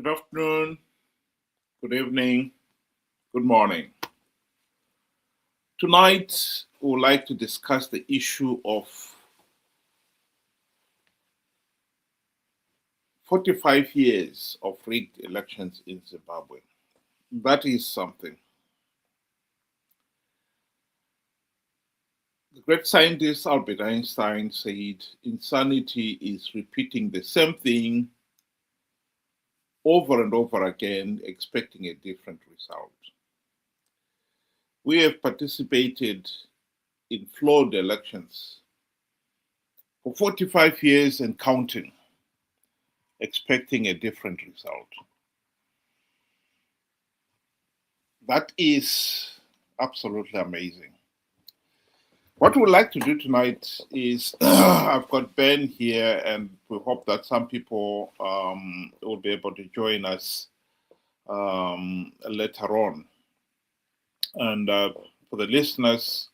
Good afternoon, good evening, good morning. Tonight, we would like to discuss the issue of 45 years of rigged elections in Zimbabwe. That is something. The great scientist Albert Einstein said insanity is repeating the same thing over and over again, expecting a different result. We have participated in flawed elections for 45 years and counting, expecting a different result. That is absolutely amazing. What we'd like to do tonight is I've got Ben here, and we hope that some people will be able to join us later on. And for the listeners,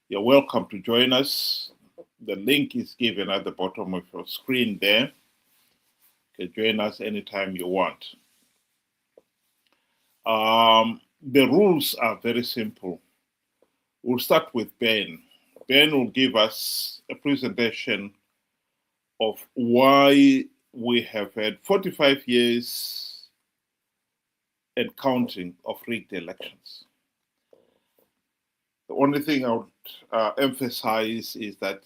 you're welcome to join us. The link is given at the bottom of your screen there. You can join us anytime you want. The rules are very simple. We'll start with Ben. Ben will give us a presentation of why we have had 45 years and counting of rigged elections. The only thing I would emphasize is that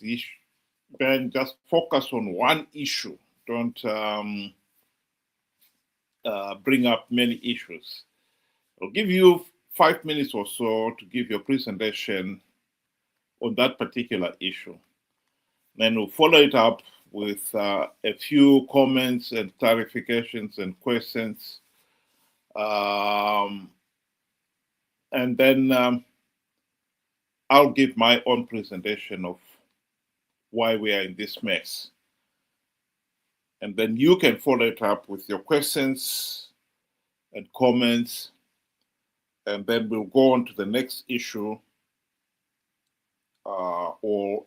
Ben, just focus on one issue. Don't bring up many issues. I'll give you 5 minutes or so to give your presentation on that particular issue. Then we'll follow it up with a few comments and clarifications and questions. And then I'll give my own presentation of why we are in this mess. And then you can follow it up with your questions and comments. And then we'll go on to the next issue or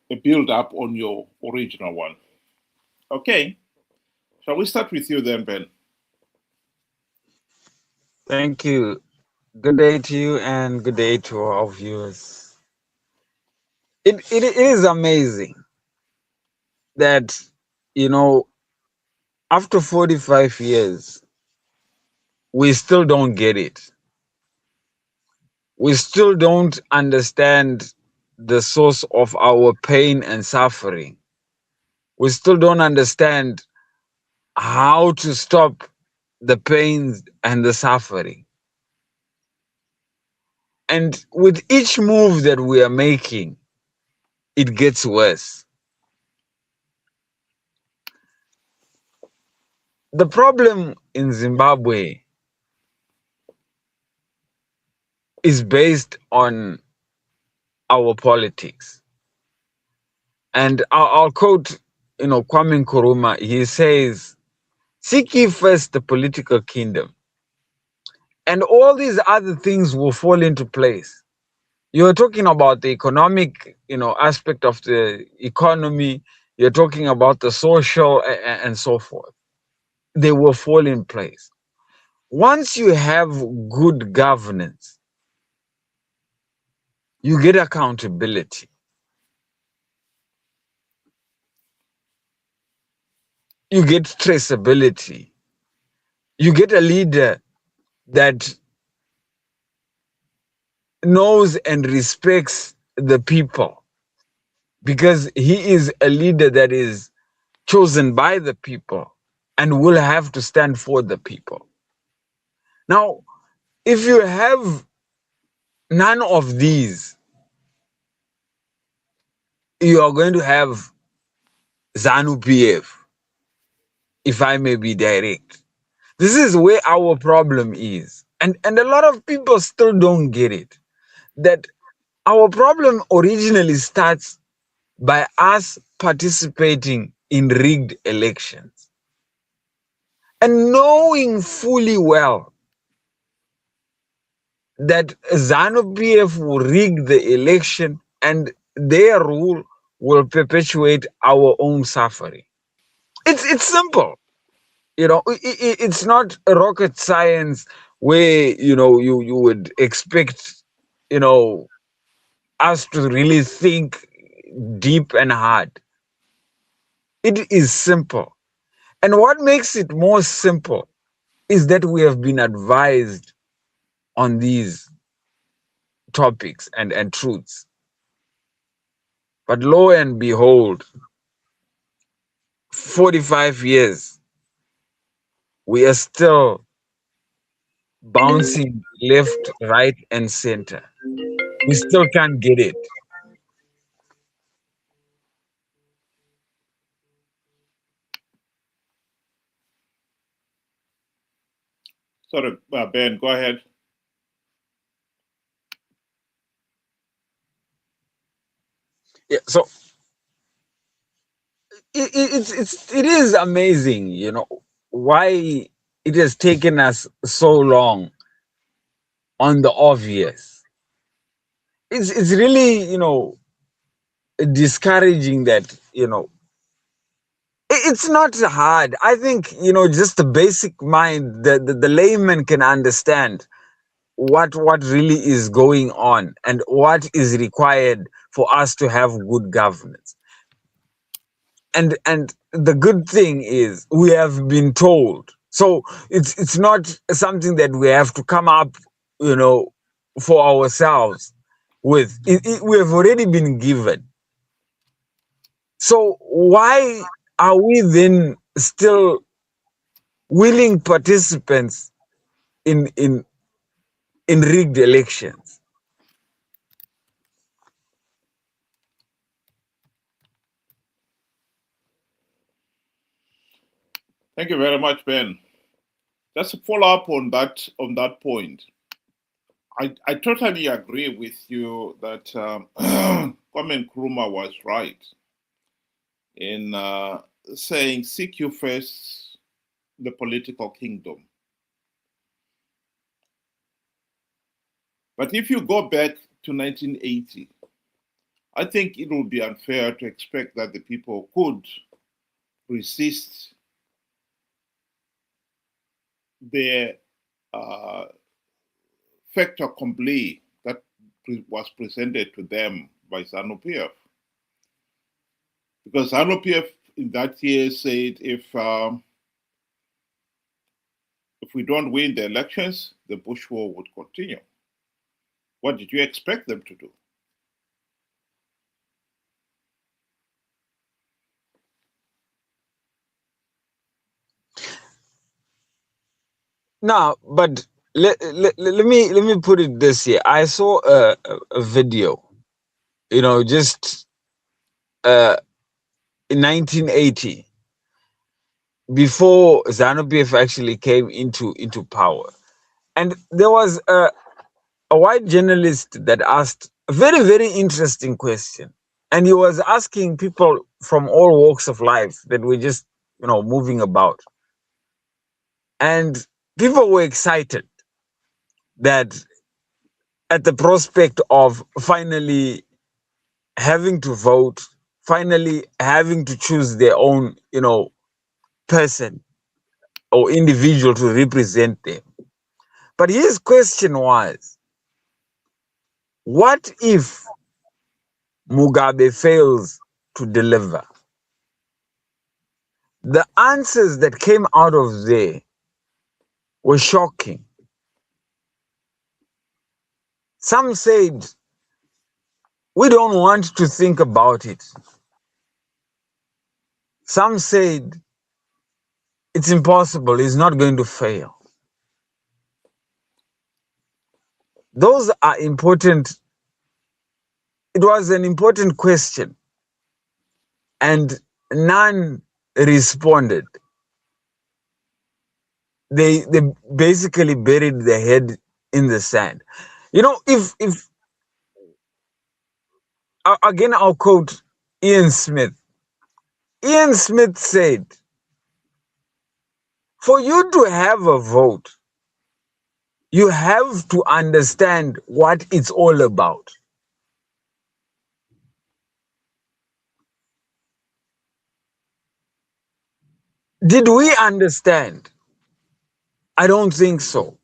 a build up on your original one. Okay. Shall we start with you then, Ben? Thank you. Good day to you and good day to our viewers. It is amazing that, after 45 years, we still don't get it. We still don't understand the source of our pain and suffering. We still don't understand how to stop the pains and the suffering. And with each move that we are making, it gets worse. The problem in Zimbabwe is based on our politics. And I'll quote, Kwame Nkrumah. He says, "Seek ye first the political kingdom, and all these other things will fall into place." You're talking about the economic, aspect of the economy. You're talking about the social and so forth. They will fall in place. Once you have good governance, you get accountability. You get traceability. You get a leader that knows and respects the people, because he is a leader that is chosen by the people and will have to stand for the people. Now, if you have none of these, you are going to have ZANU PF, if I may be direct. This is where our problem is. And a lot of people still don't get it. That our problem originally starts by us participating in rigged elections. And knowing fully well that ZANU PF will rig the election and their rule will perpetuate our own suffering. It's simple. It's not a rocket science where you would expect you know us to really think deep and hard. It is simple. And what makes it more simple is that we have been advised on these topics and truths. But lo and behold, 45 years, we are still bouncing left, right, and center. We still can't get it. Sorry, Ben, go ahead. Yeah, so it is amazing, why it has taken us so long on the obvious. It's really, discouraging that, it's not hard. I think, just the basic mind, the layman can understand what really is going on and what is required for us to have good governance. And the good thing is we have been told, so it's not something that we have to come up you know for ourselves with we have already been given. So why are we then still willing participants in rigged elections? Thank you very much, Ben. Just to follow up on that point. I totally agree with you that Kwame Nkrumah was right in saying, seek you first the political kingdom. But if you go back to 1980, I think it would be unfair to expect that the people could resist the uh, fait accompli that was presented to them by ZANU-PF. Because ZANU-PF in that year said if we don't win the elections, the Bush war would continue. What did you expect them to do? Now, but let me put it this here. I saw a video, just in 1980, before ZANU-PF actually came into power. And there was a white journalist that asked a very, very interesting question. And he was asking people from all walks of life that were just, moving about. And people were excited that at the prospect of finally having to vote, finally having to choose their own, person or individual to represent them. But his question was, what if Mugabe fails to deliver? The answers that came out of there were shocking. Some said, we don't want to think about it. Some said, it's impossible, he's not going to fail. Those are important. It was an important question, and none responded. They basically buried their head in the sand. If again, I'll quote Ian Smith. Ian Smith said, for you to have a vote, you have to understand what it's all about. Did we understand? I don't think so.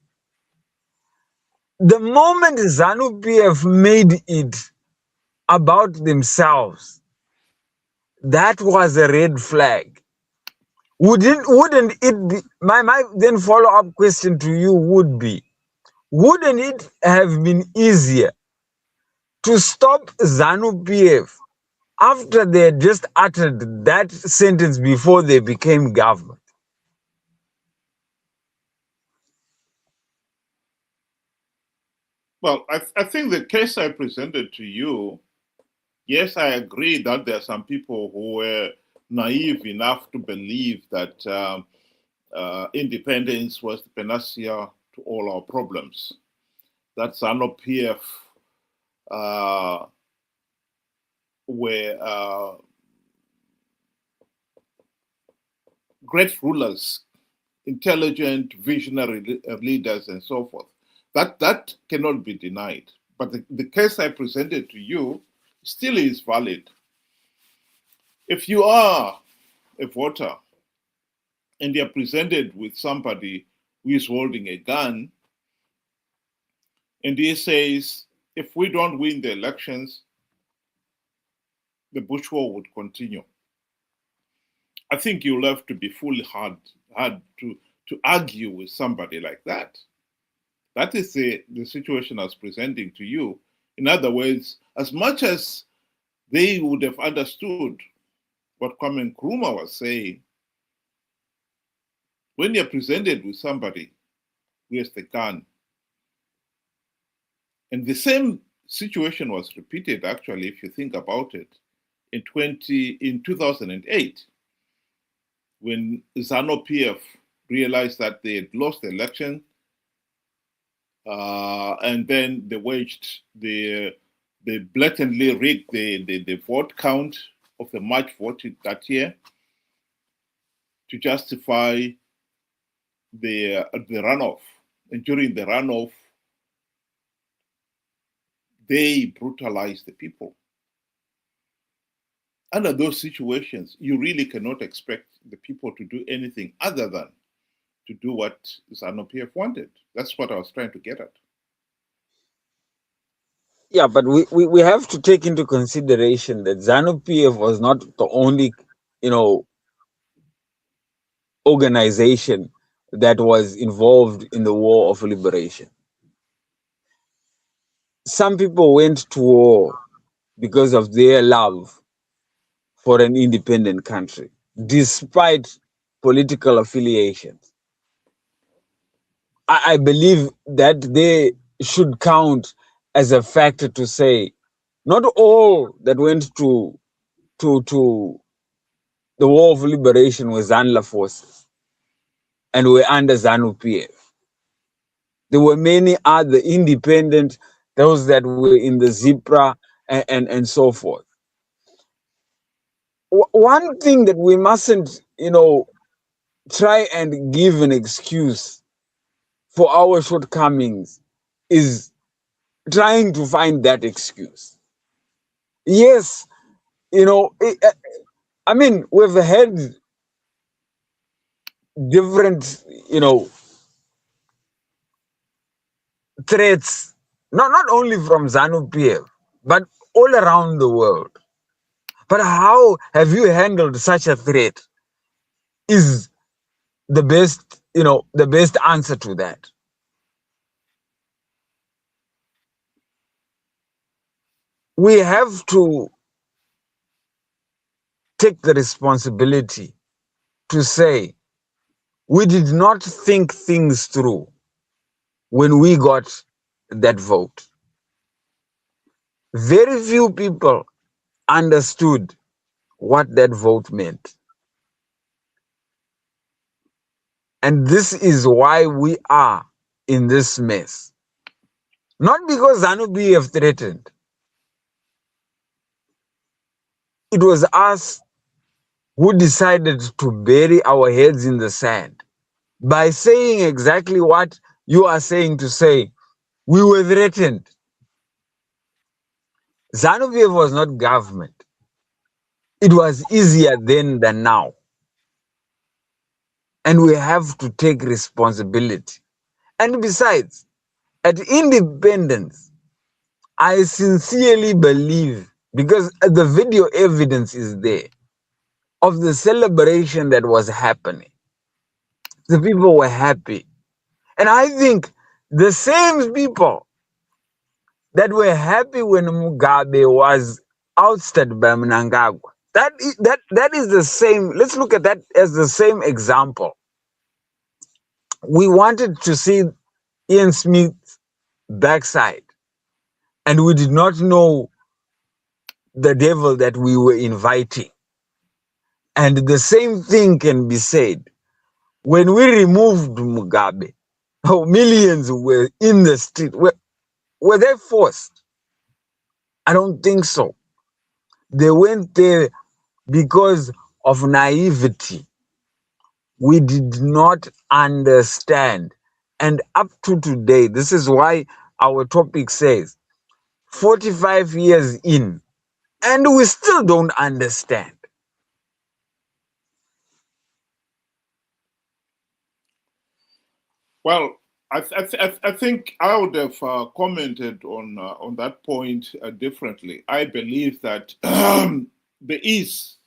The moment ZANU PF made it about themselves, that was a red flag. Wouldn't it be my then follow-up question to you would be, wouldn't it have been easier to stop ZANU PF after they had just uttered that sentence before they became government? Well, I think the case I presented to you, yes, I agree that there are some people who were naive enough to believe that independence was the panacea to all our problems. That ZANU PF uh, were great rulers, intelligent, visionary leaders, and so forth. That cannot be denied. But the case I presented to you still is valid. If you are a voter and you're presented with somebody who is holding a gun and he says, if we don't win the elections, the Bush war would continue. I think you'll have to be fully hard to argue with somebody like that. That is the situation I was presenting to you. In other words, as much as they would have understood what Kwame Nkrumah was saying, when you're presented with somebody who has the gun, and the same situation was repeated actually, if you think about it, in 2008, when ZANU PF realized that they had lost the election, and then they blatantly rigged the vote count of the March vote that year to justify the runoff. And during the runoff, they brutalized the people. Under those situations, you really cannot expect the people to do anything other than to do what ZANU PF wanted. That's what I was trying to get at. Yeah, but we have to take into consideration that ZANU PF was not the only, you know, organization that was involved in the war of liberation. Some people went to war because of their love for an independent country, despite political affiliations. I believe that they should count as a factor to say not all that went to the war of liberation were Zanla forces and were under ZANU PF. There were many other independent, those that were in the ZIPRA and so forth. One thing that we mustn't, try and give an excuse for our shortcomings is trying to find that excuse. Yes, I mean, we've had different, threats, not only from ZANU PF, but all around the world. But how have you handled such a threat is the best answer to that. We have to take the responsibility to say we did not think things through when we got that vote. Very few people understood what that vote meant. And this is why we are in this mess. Not because ZANU PF threatened. It was us who decided to bury our heads in the sand by saying exactly what you are saying to say. We were threatened. ZANU PF was not government. It was easier then than now. and we have to take responsibility. And besides, at independence, I sincerely believe, because the video evidence is there of the celebration that was happening. The people were happy. And I think the same people that were happy when Mugabe was ousted by Mnangagwa, that is the same. Let's look at that as the same example. We wanted to see Ian Smith's backside, and we did not know the devil that we were inviting. And the same thing can be said when we removed Mugabe. Oh, millions were in the street. Were they forced? I don't think so. They went there because of naivety. We did not understand. And up to today, this is why our topic says 45 years in, and we still don't understand. Well, I think I would have commented on that point differently. I believe that there is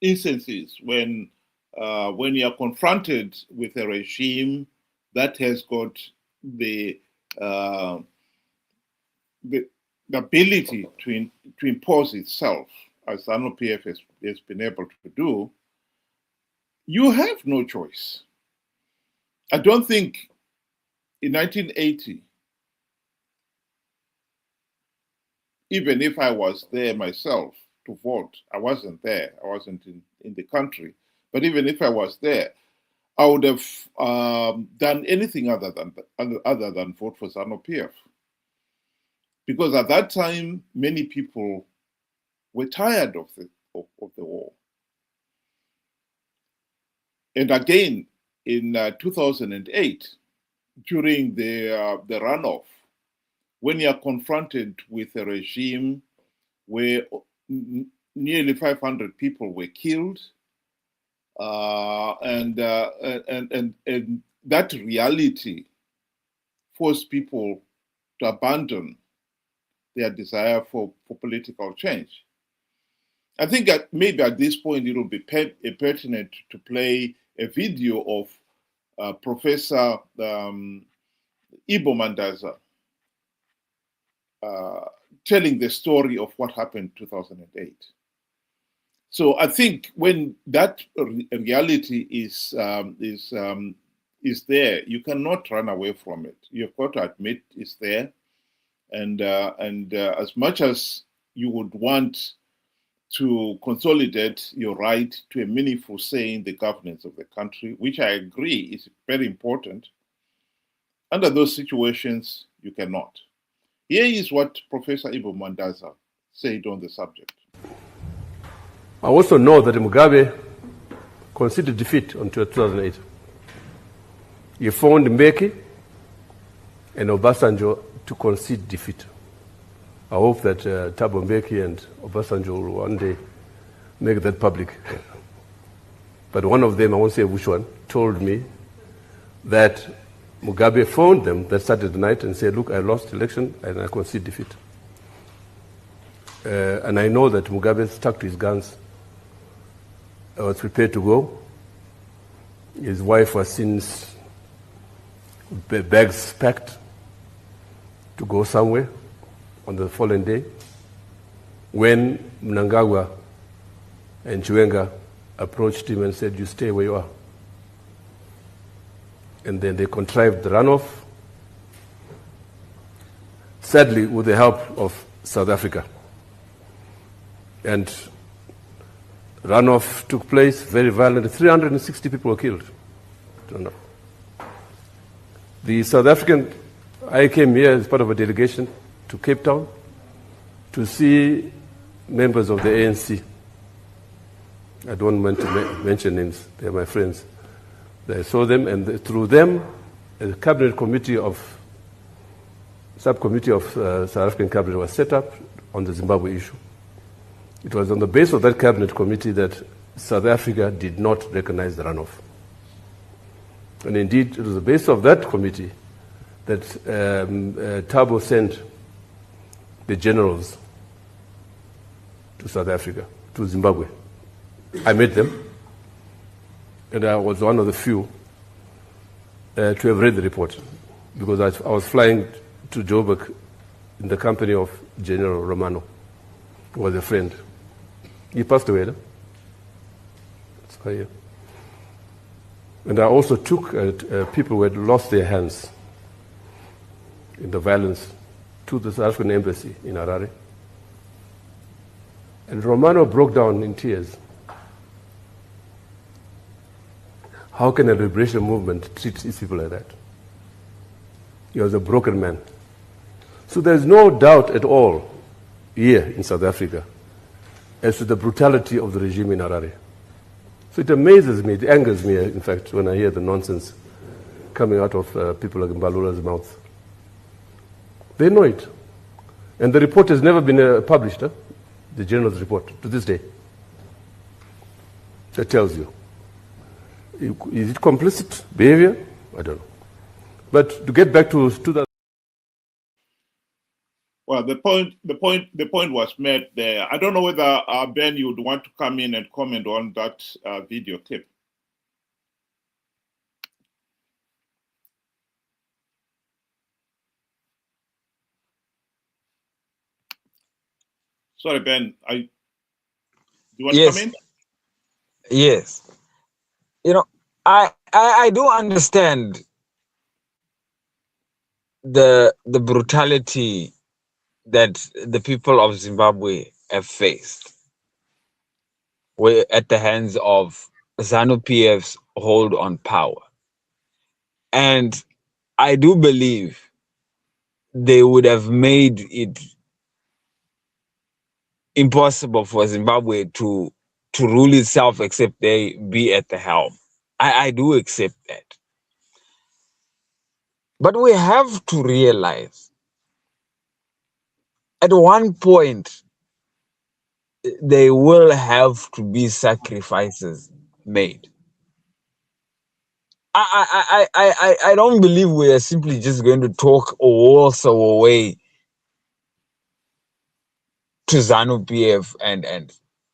instances when you are confronted with a regime that has got the uh, the, the ability to impose itself, as ZANU-PF has been able to do, you have no choice. I don't think in 1980, even if I was there myself to vote, I wasn't there, I wasn't in the country, but even if I was there, I would have done anything other than vote for ZANU-PF. Because at that time, many people were tired of the war. And again, in 2008, during the runoff, when you are confronted with a regime where nearly 500 people were killed, and that reality forced people to abandon their desire for political change. I think that maybe at this point it will be pertinent to play a video of Professor Ibo Mandaza telling the story of what happened in 2008. So I think when that reality is there, you cannot run away from it. You've got to admit it's there, and as much as you would want to consolidate your right to a meaningful say in the governance of the country, which I agree is very important, under those situations, you cannot. Here is what Professor Ibo Mandaza said on the subject. I also know that Mugabe conceded defeat in 2008. He found Mbeki and Obasanjo to concede defeat. I hope that Thabo Mbeki and Obasanjo will one day make that public. But one of them, I won't say which one, told me that Mugabe phoned them that Saturday night and said, look, I lost the election and I concede defeat. And I know that Mugabe stuck to his guns. I was prepared to go. His wife was since bags packed to go somewhere on the following day when Mnangagwa and Chiwenga approached him and said, you stay where you are. And then they contrived the runoff, sadly with the help of South Africa. And runoff took place, very violent. 360 people were killed. The South African, I came here as part of a delegation to Cape Town to see members of the ANC. I don't want to mention names, they're my friends. I saw them, and through them, a cabinet committee subcommittee of South African cabinet was set up on the Zimbabwe issue. It was on the basis of that cabinet committee that South Africa did not recognize the runoff. And indeed, it was the basis of that committee that Thabo sent the generals to South Africa, to Zimbabwe. I met them, and I was one of the few to have read the report, because I was flying to Joburg in the company of General Romano, who was a friend. He passed away, no? So, yeah. And I also took people who had lost their hands in the violence to the South African embassy in Harare. And Romano broke down in tears. How can a liberation movement treat these people like that? He was a broken man. So there's no doubt at all here in South Africa as to the brutality of the regime in Harare. So it amazes me, it angers me, in fact, when I hear the nonsense coming out of people like Mbalula's mouth. They know it. And the report has never been published, the general's report, to this day. That tells you. Is it complicit behavior? I don't know. But to get back to 2000. Well, the point was made there. I don't know whether Ben, you would want to come in and comment on that video clip. Sorry, Ben. Do you want to come in? Yes. You know, I do understand the brutality that the people of Zimbabwe have faced at the hands of ZANU-PF's hold on power. And I do believe they would have made it impossible for Zimbabwe to rule itself except they be at the helm. I do accept that. But we have to realize at one point there will have to be sacrifices made. I don't believe we are simply just going to talk or also away to ZANU-PF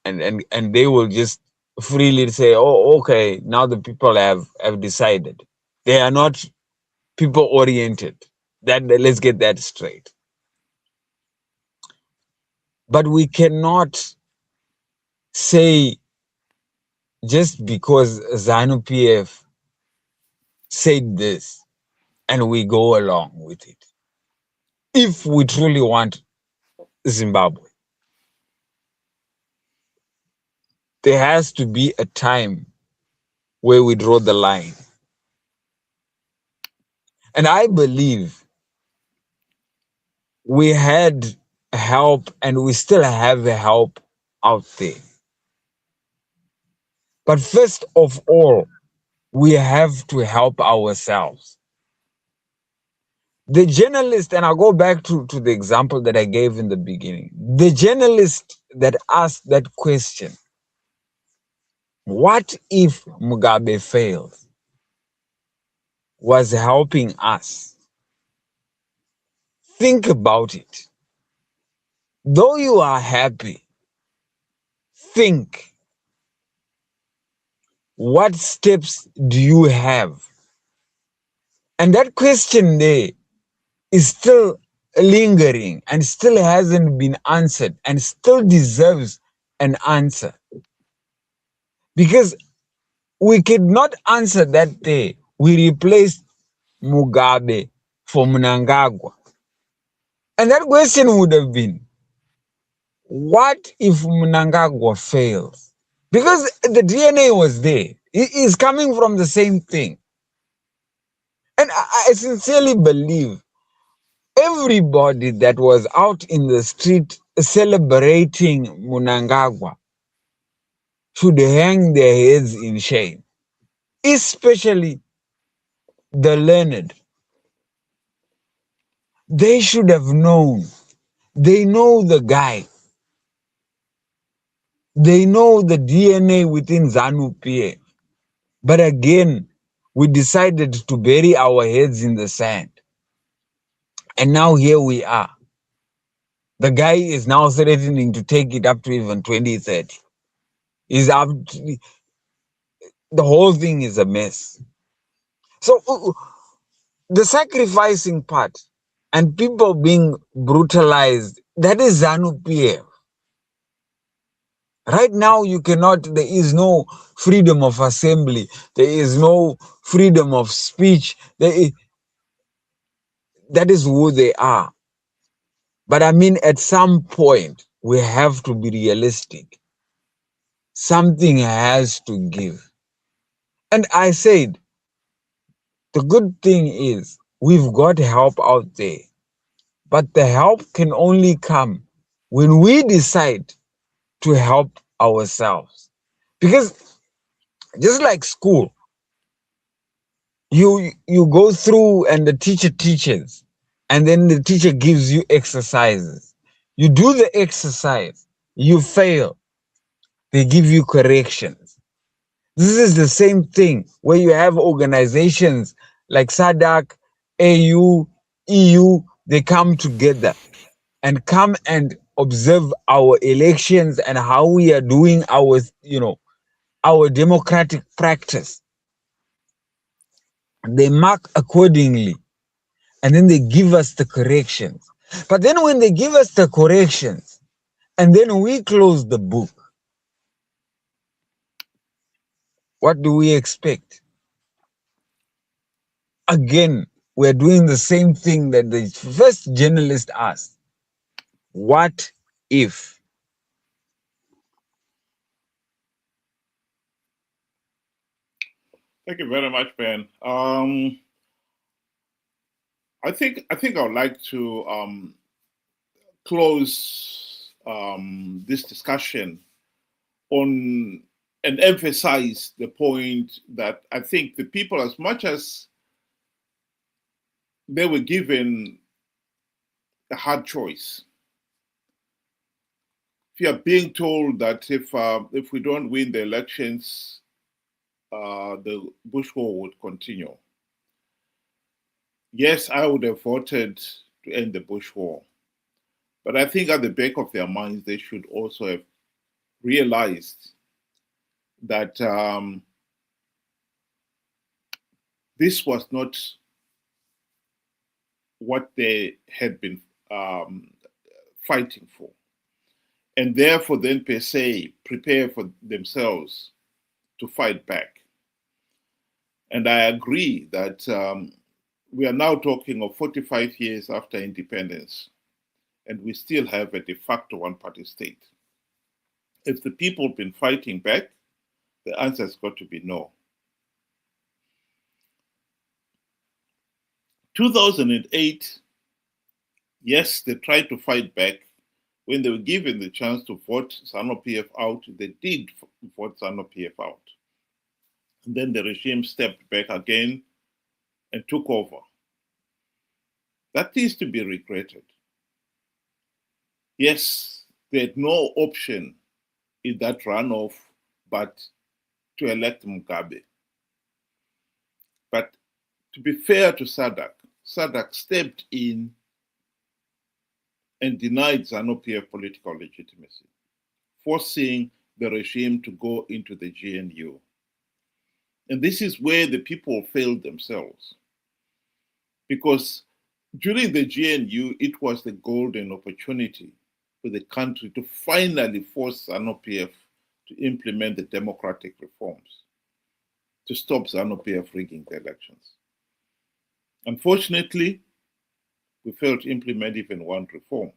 and they will just freely say, oh, okay, now the people have decided. They are not people oriented. Let's get that straight. But we cannot say just because ZANU-PF said this and we go along with it. If we truly want Zimbabwe, there has to be a time where we draw the line. And I believe we had help and we still have help out there. But first of all, we have to help ourselves. The journalist, and I'll go back to the example that I gave in the beginning, the journalist that asked that question, what if Mugabe fails, was helping us. Think about it. Though you are happy, think, what steps do you have? And that question there is still lingering and still hasn't been answered and still deserves an answer. Because we could not answer that day. We replaced Mugabe for Mnangagwa. And that question would have been, what if Mnangagwa fails? Because the DNA was there. It is coming from the same thing. And I sincerely believe everybody that was out in the street celebrating Mnangagwa should hang their heads in shame, especially the learned. They should have known. They know the guy. They know the DNA within ZANU-PF. But again, we decided to bury our heads in the sand. And now here we are. The guy is now threatening to take it up to even 2030. Is up to, the whole thing is a mess. So the sacrificing part and people being brutalized, that is ZANU-PF. Right now, there is no freedom of assembly. There is no freedom of speech. That is who they are. But I mean, at some point, we have to be realistic. Something has to give. And I said, the good thing is we've got help out there. But the help can only come when we decide to help ourselves. Because just like school, you go through and the teacher teaches, and then the teacher gives you exercises. You do the exercise, you fail, they give you corrections. This is the same thing where you have organizations like SADC, AU, EU, they come together and come and observe our elections and how we are doing our democratic practice. They mark accordingly, and then they give us the corrections. But then when they give us the corrections and then we close the book, what do we expect? Again, we're doing the same thing that the first journalist asked. What if? Thank you very much, Ben. I think I would like to close this discussion on and emphasize the point that I think the people, as much as they were given a hard choice, if you are being told that if we don't win the elections, the Bush war would continue. Yes, I would have voted to end the Bush war. But I think at the back of their minds, they should also have realized that this was not what they had been fighting for. And therefore, then per se, prepare for themselves to fight back. And I agree that we are now talking of 45 years after independence, and we still have a de facto one-party state. If the people have been fighting back, the answer has got to be no. 2008, yes, they tried to fight back. When they were given the chance to vote ZANU-PF out, they did vote ZANU-PF out. And then the regime stepped back again and took over. That is to be regretted. Yes, they had no option in that runoff but to elect Mugabe. But to be fair to SADC, SADC stepped in and denied ZANU-PF political legitimacy, forcing the regime to go into the GNU. And this is where the people failed themselves. Because during the GNU, it was the golden opportunity for the country to finally force ZANU-PF to implement the democratic reforms, to stop ZANU-PF rigging the elections. Unfortunately, we failed to implement even one reform.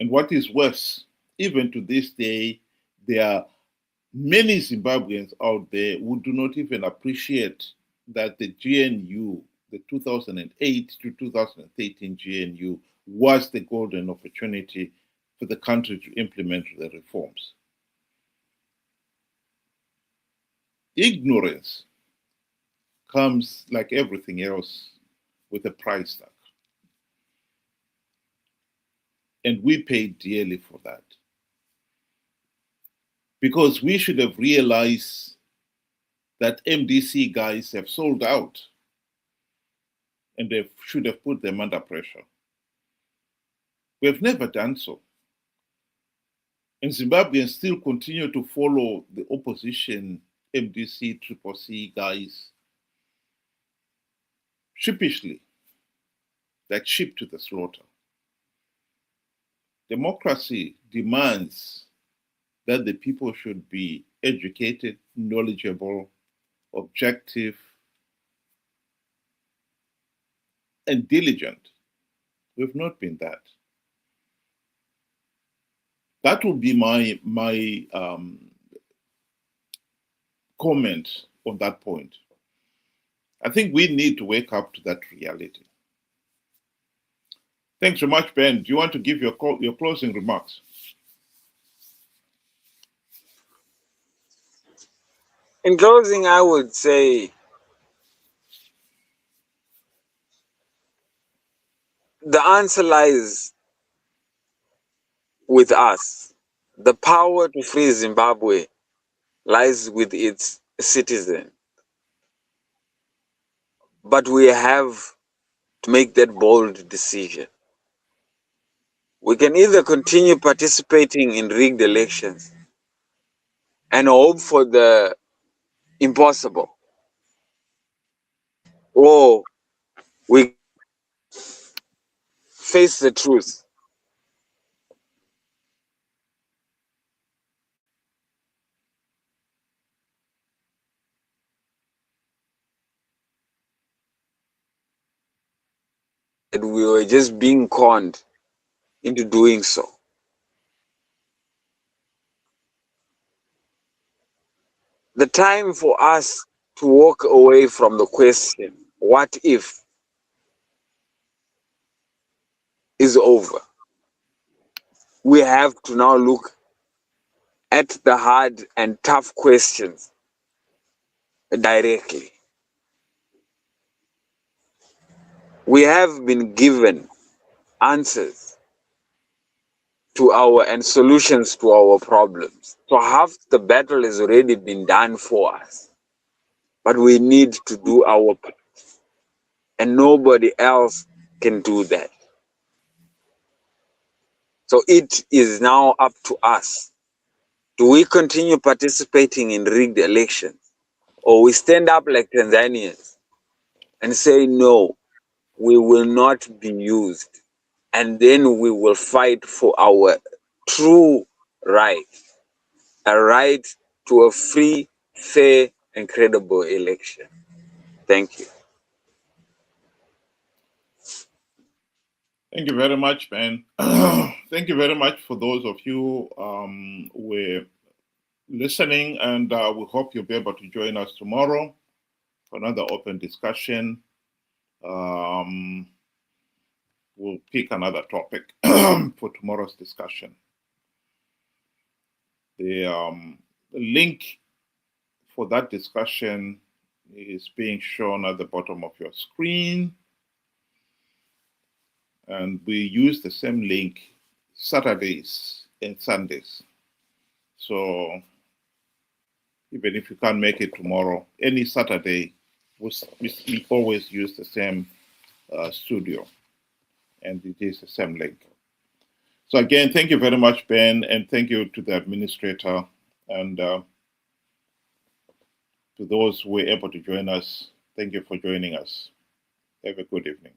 And what is worse, even to this day, there are many Zimbabweans out there who do not even appreciate that the GNU, the 2008 to 2013 GNU, was the golden opportunity for the country to implement the reforms. Ignorance comes, like everything else, with a price tag. And we paid dearly for that. Because we should have realized that MDC guys have sold out and they should have put them under pressure. We have never done so. And Zimbabweans still continue to follow the opposition MDC, Triple C guys sheepishly, like sheep to the slaughter. Democracy demands that the people should be educated, knowledgeable, objective, and diligent. We've not been that. That would be my comment on that point. I think we need to wake up to that reality. Thanks so much, Ben. Do you want to give your closing remarks? In closing, I would say the answer lies with us. The power to free Zimbabwe lies with its citizens. But we have to make that bold decision. We can either continue participating in rigged elections and hope for the impossible, or we face the truth. That we were just being conned into doing so. The time for us to walk away from the question, what if, is over. We have to now look at the hard and tough questions directly. We have been given answers to and solutions to our problems. So half the battle has already been done for us. But we need to do our part. And nobody else can do that. So it is now up to us. Do we continue participating in rigged elections? Or we stand up like Tanzanians and say, no, we will not be used. And then we will fight for our true right, a right to a free, fair, and credible election. Thank you. Thank you very much, Ben. Thank you very much for those of you who were listening, and we hope you'll be able to join us tomorrow for another open discussion. We'll pick another topic for tomorrow's discussion. The link for that discussion is being shown at the bottom of your screen. And we use the same link Saturdays and Sundays. So even if you can't make it tomorrow, any Saturday, we always use the same studio. And it is the same link. So again, thank you very much, Ben, and thank you to the administrator and to those who were able to join us. Thank you for joining us. Have a good evening.